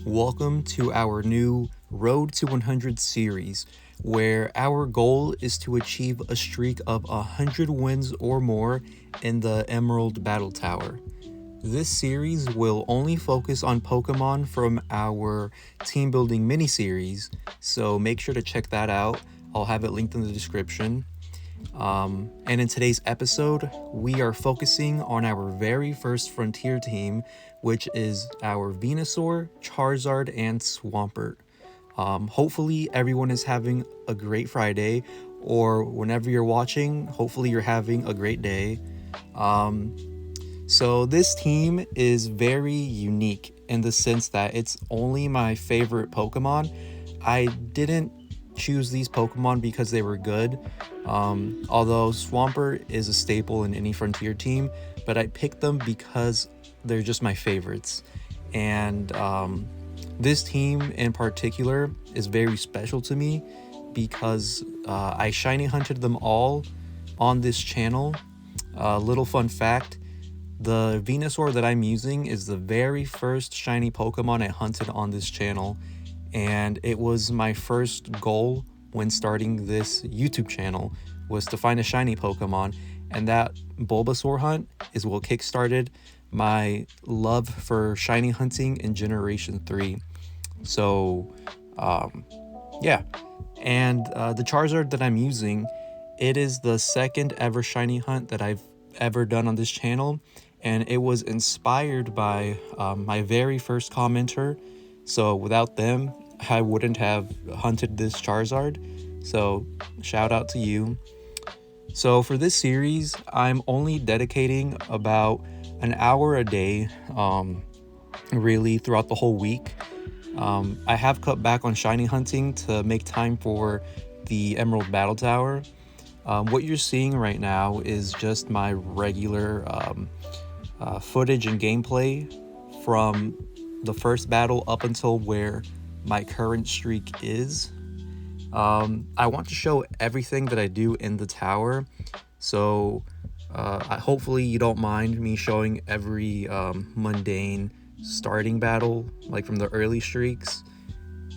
Welcome to our new Road to 100 series, where our goal is to achieve a streak of 100 wins or more in the Emerald Battle Tower. This series will only focus on Pokemon from our team building mini series, so make sure to check that out. I'll have it linked in the description. And in today's episode, we are focusing on our very first Frontier team, which is our Venusaur, Charizard, and Swampert. Hopefully, everyone is having a great Friday, or whenever you're watching, hopefully, you're having a great day. So, this team is very unique in the sense that it's only my favorite Pokemon. I didn't choose these Pokemon because they were good. Although Swampert is a staple in any Frontier team, but I picked them because they're just my favorites. And this team in particular is very special to me because I shiny hunted them all on this channel. Little fun fact, the Venusaur that I'm using is the very first shiny Pokemon I hunted on this channel, and it was my first goal when starting this YouTube channel was to find a shiny Pokemon, and that Bulbasaur hunt is what kickstarted my love for shiny hunting in Generation 3. So, yeah. And the Charizard that I'm using, it is the second ever shiny hunt that I've ever done on this channel, and it was inspired by my very first commenter. So without them, I wouldn't have hunted this Charizard. So shout out to you. So for this series, I'm only dedicating about an hour a day, really throughout the whole week. I have cut back on shiny hunting to make time for the Emerald Battle Tower. What you're seeing right now is just my regular footage and gameplay from the first battle up until where my current streak is. I want to show everything that I do in the tower, so hopefully you don't mind me showing every mundane starting battle, like from the early streaks.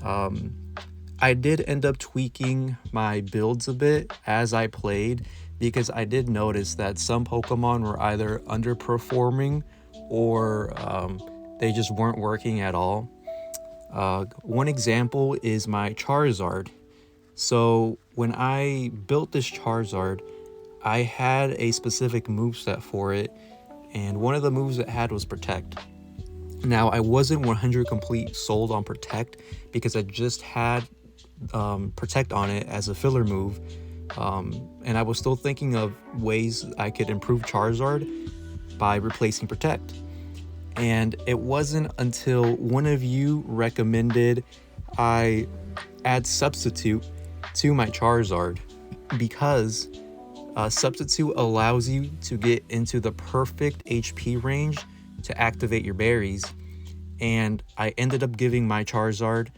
I did end up tweaking my builds a bit as I played, because I did notice that some Pokemon were either underperforming or they just weren't working at all. One example is my Charizard. So when I built this Charizard, I had a specific moveset for it, and one of the moves it had was Protect. Now, I wasn't 100 complete sold on Protect because I just had Protect on it as a filler move, and I was still thinking of ways I could improve Charizard by replacing Protect. And it wasn't until one of you recommended I add Substitute to my Charizard, because Substitute allows you to get into the perfect HP range to activate your berries. And I ended up giving my Charizard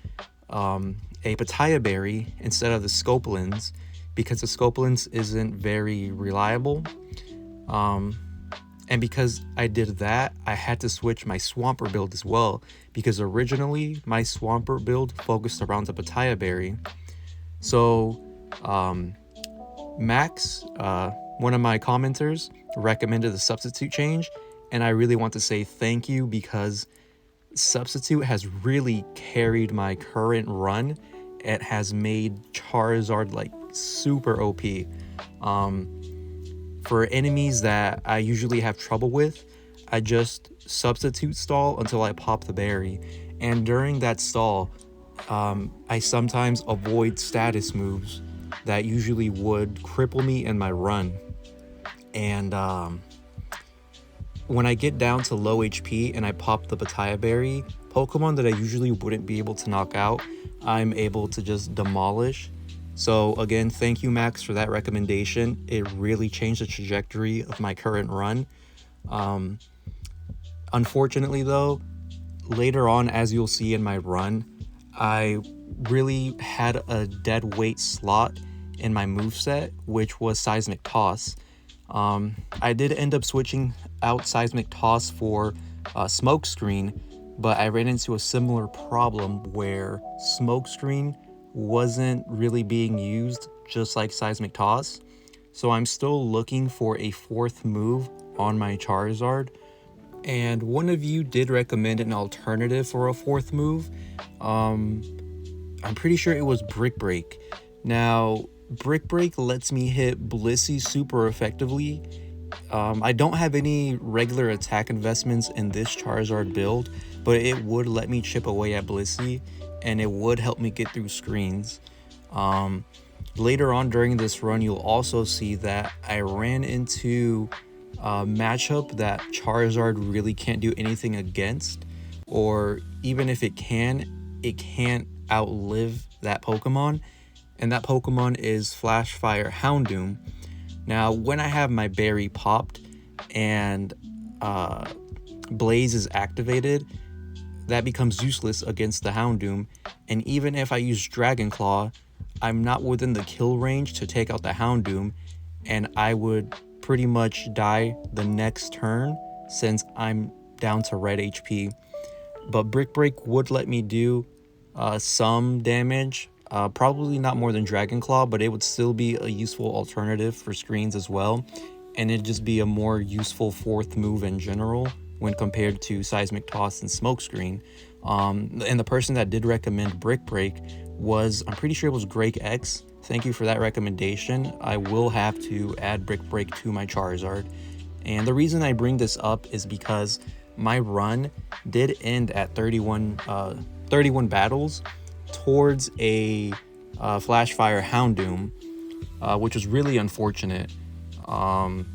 a Pitaya berry instead of the Scopelins, because the Scopelins isn't very reliable. And because I did that, I had to switch my Swampert build as well, because originally my Swampert build focused around the Pitaya berry. So Max, one of my commenters, recommended the Substitute change, and I really want to say thank you, because Substitute has really carried my current run. It has made Charizard like super OP. For enemies that I usually have trouble with, I just Substitute stall until I pop the berry, and during that stall, I sometimes avoid status moves that usually would cripple me in my run. And when I get down to low HP and I pop the Pitaya berry, Pokemon that I usually wouldn't be able to knock out, I'm able to just demolish. So again, thank you, Max, for that recommendation. It really changed the trajectory of my current run. Unfortunately though, later on, as you'll see in my run, I really had a dead weight slot in my moveset, which was Seismic Toss. I did end up switching out Seismic Toss for Smoke Screen, but I ran into a similar problem where Smokescreen wasn't really being used, just like Seismic Toss. So I'm still looking for a fourth move on my Charizard. And one of you did recommend an alternative for a fourth move. I'm pretty sure it was Brick Break. Now, Brick Break lets me hit Blissey super effectively. I don't have any regular attack investments in this Charizard build, but it would let me chip away at Blissey, and it would help me get through screens. Later on during this run, you'll also see that I ran into a matchup that Charizard really can't do anything against, or even if it can, it can't outlive that Pokemon, and that Pokemon is Flash Fire Houndoom. Now, when I have my berry popped and Blaze is activated, that becomes useless against the Houndoom, and even if I use Dragon Claw, I'm not within the kill range to take out the Houndoom, and I would pretty much die the next turn since I'm down to red HP. But Brick Break would let me do some damage, probably not more than Dragon Claw, but it would still be a useful alternative for screens as well, and it'd just be a more useful fourth move in general when compared to Seismic Toss and Smokescreen. And the person that did recommend Brick Break was, I'm pretty sure it was Greg X. Thank you for that recommendation. I will have to add Brick Break to my Charizard. And the reason I bring this up is because my run did end at 31 battles towards a Flash Fire Houndoom, which was really unfortunate. And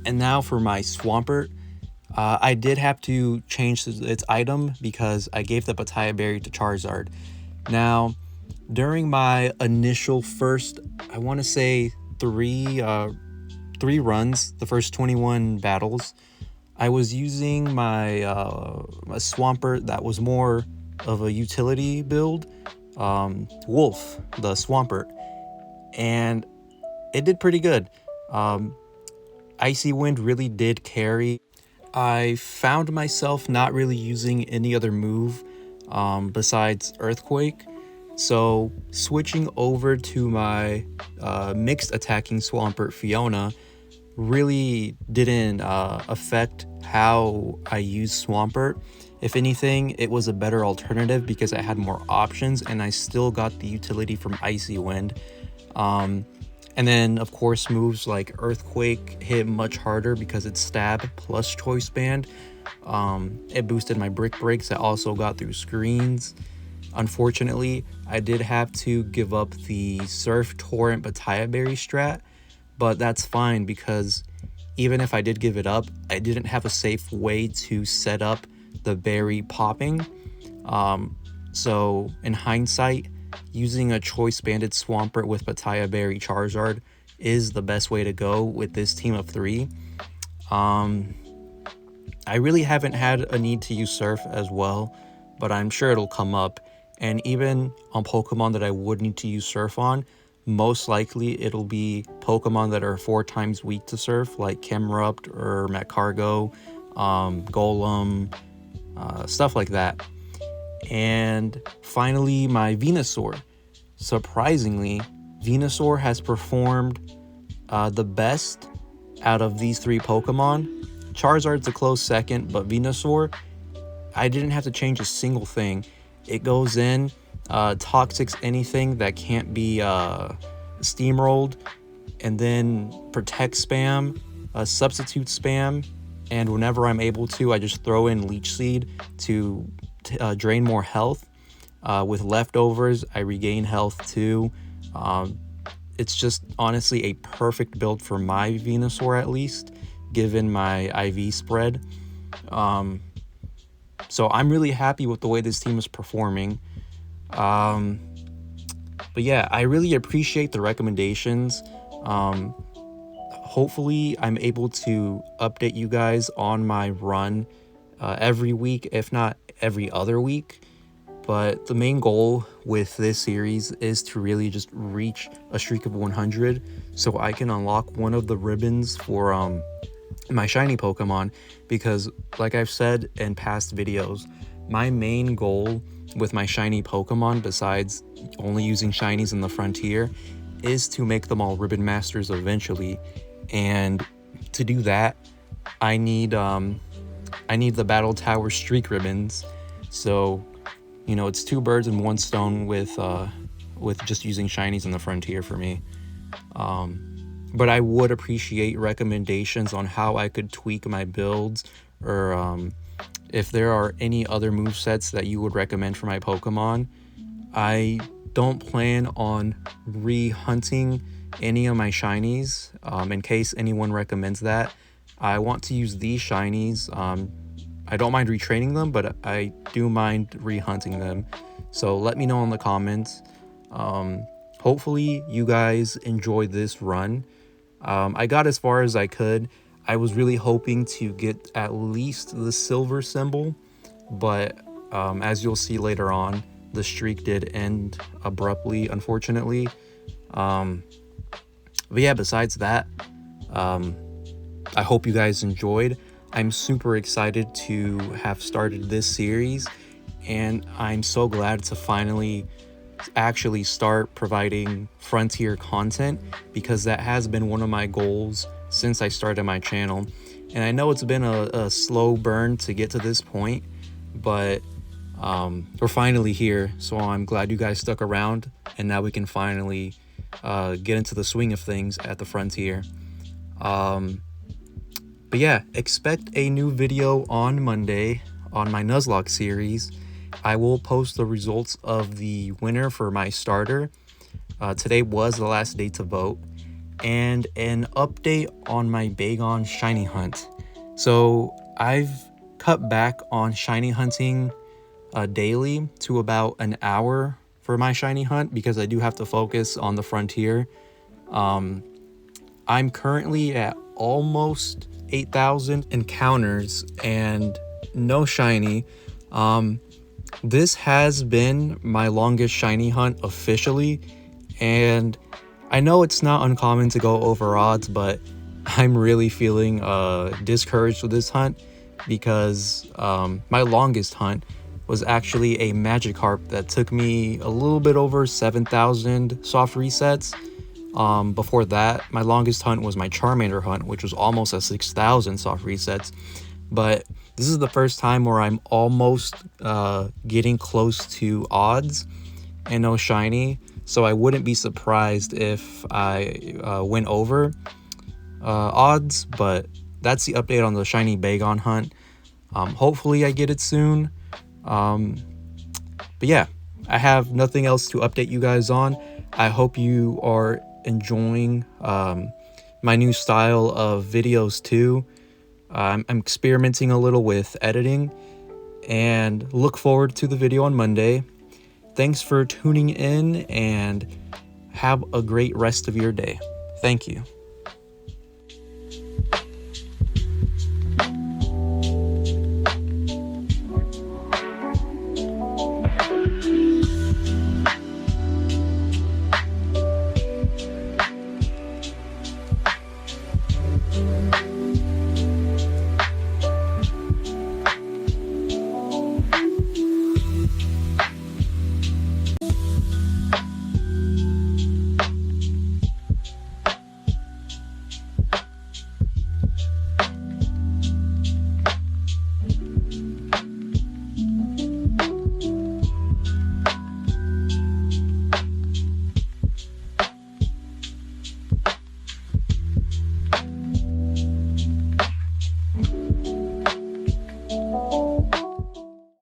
now for my Swampert, I did have to change its item because I gave the Pataya Berry to Charizard. Now, during my initial first, I want to say three runs, the first 21 battles, I was using my Swampert that was more of a utility build, Wolf, the Swampert, and it did pretty good. Icy Wind really did carry. I found myself not really using any other move besides Earthquake, so switching over to my mixed attacking Swampert Fiona really didn't affect how I use Swampert. If anything, it was a better alternative because I had more options and I still got the utility from Icy Wind. And then, of course, moves like Earthquake hit much harder because it's Stab plus Choice Band. It boosted my Brick Breaks. I also got through screens. Unfortunately, I did have to give up the Surf Torrent Pataya Berry strat, but that's fine because even if I did give it up, I didn't have a safe way to set up the berry popping. So in hindsight, using a choice banded Swampert with Pataya Berry Charizard is the best way to go with this team of three. I really haven't had a need to use Surf as well, but I'm sure it'll come up. And even on Pokemon that I would need to use Surf on, most likely it'll be Pokemon that are 4 times weak to Surf, like Camerupt or Magcargo, Golem, stuff like that. And finally, my Venusaur. Surprisingly, Venusaur has performed the best out of these 3 Pokemon. Charizard's a close second, but Venusaur, I didn't have to change a single thing. It goes in, toxics anything that can't be steamrolled, and then protect spam, substitute spam, and whenever I'm able to, I just throw in Leech Seed to drain more health. With leftovers, I regain health too. It's just honestly a perfect build for my Venusaur, at least, given my IV spread. So I'm really happy with the way this team is performing. But yeah, I really appreciate the recommendations. Hopefully I'm able to update you guys on my run every week, if not every other week. But the main goal with this series is to really just reach a streak of 100 so I can unlock one of the ribbons for my shiny Pokemon, because like I've said in past videos, my main goal with my shiny Pokemon, besides only using shinies in the frontier, is to make them all Ribbon Masters eventually. And to do that, I need the Battle Tower Streak Ribbons. So, you know, it's two birds and one stone with just using shinies in the frontier for me. But I would appreciate recommendations on how I could tweak my builds, or if there are any other movesets that you would recommend for my Pokemon. I don't plan on re-hunting any of my shinies, in case anyone recommends that. I want to use these shinies. I don't mind retraining them, but I do mind re-hunting them. So let me know in the comments. Hopefully you guys enjoyed this run. I got as far as I could. I was really hoping to get at least the silver symbol, but as you'll see later on, the streak did end abruptly, unfortunately. But yeah, besides that, I hope you guys enjoyed. I'm super excited to have started this series, and I'm so glad to finally actually start providing frontier content, because that has been one of my goals since I started my channel. And I know it's been a slow burn to get to this point, but we're finally here. So I'm glad you guys stuck around, and now we can finally get into the swing of things at the frontier. But yeah, expect a new video on Monday on my Nuzlocke series. I will post the results of the winner for my starter. Today was the last day to vote, and an update on my Bagon shiny hunt. So I've cut back on shiny hunting daily to about an hour for my shiny hunt, because I do have to focus on the frontier. I'm currently at almost 8,000 encounters and no shiny. This has been my longest shiny hunt officially, and I know it's not uncommon to go over odds, but I'm really feeling discouraged with this hunt, because my longest hunt was actually a Magikarp that took me a little bit over 7,000 soft resets. Before that, my longest hunt was my Charmander hunt, which was almost at 6,000 soft resets. But this is the first time where I'm almost getting close to odds and no shiny, so I wouldn't be surprised if I went over odds. But that's the update on the shiny Bagon hunt. Hopefully I get it soon. But yeah, I have nothing else to update you guys on. I hope you are enjoying my new style of videos too. I'm experimenting a little with editing, and look forward to the video on Monday. Thanks for tuning in, and have a great rest of your day. Thank you.